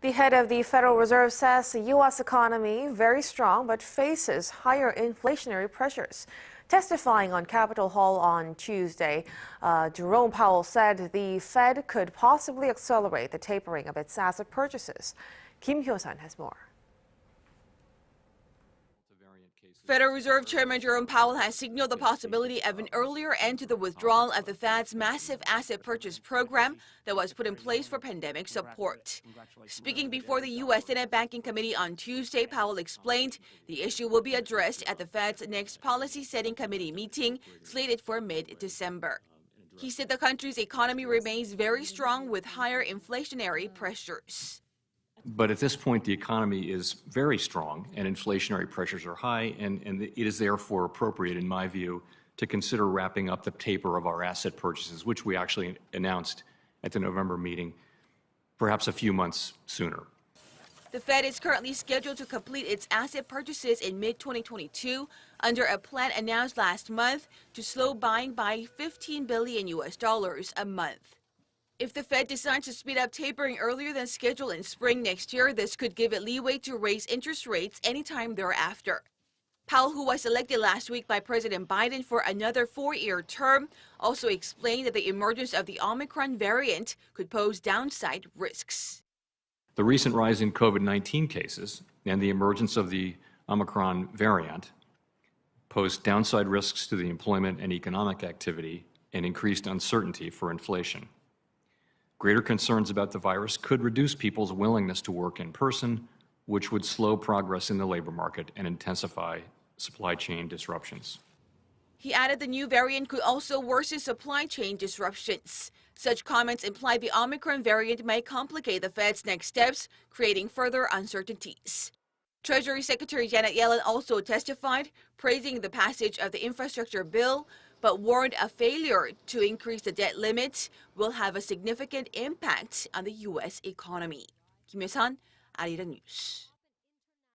The head of the Federal Reserve says the U.S. economy very strong but faces higher inflationary pressures. Testifying on Capitol Hill on Tuesday, Jerome Powell said the Fed could possibly accelerate the tapering of its asset purchases. Hyo-sun has more. Federal Reserve Chairman Jerome Powell has signaled the possibility of an earlier end to the withdrawal of the Fed's massive asset purchase program that was put in place for pandemic support. Speaking before the U.S. Senate Banking Committee on Tuesday, Powell explained the issue will be addressed at the Fed's next policy-setting committee meeting, slated for mid-December. He said the country's economy remains very strong with higher inflationary pressures. But at this point, the economy is very strong and inflationary pressures are high, and it is therefore appropriate, in my view, to consider wrapping up the taper of our asset purchases, which we actually announced at the November meeting, perhaps a few months sooner. The Fed is currently scheduled to complete its asset purchases in mid-2022 under a plan announced last month to slow buying by $15 billion a month. If the Fed decides to speed up tapering earlier than scheduled in spring next year, this could give it leeway to raise interest rates anytime thereafter. Powell, who was elected last week by President Biden for another 4-year term, also explained that the emergence of the Omicron variant could pose downside risks. The recent rise in COVID-19 cases and the emergence of the Omicron variant pose downside risks to the employment and economic activity and increased uncertainty for inflation. Greater concerns about the virus could reduce people's willingness to work in person, which would slow progress in the labor market and intensify supply chain disruptions. He added the new variant could also worsen supply chain disruptions. Such comments imply the Omicron variant may complicate the Fed's next steps, creating further uncertainties. Treasury Secretary Janet Yellen also testified, praising the passage of the infrastructure bill, but warned a failure to increase the debt limit will have a significant impact on the U.S. economy. Hyo-sun, Arirang News.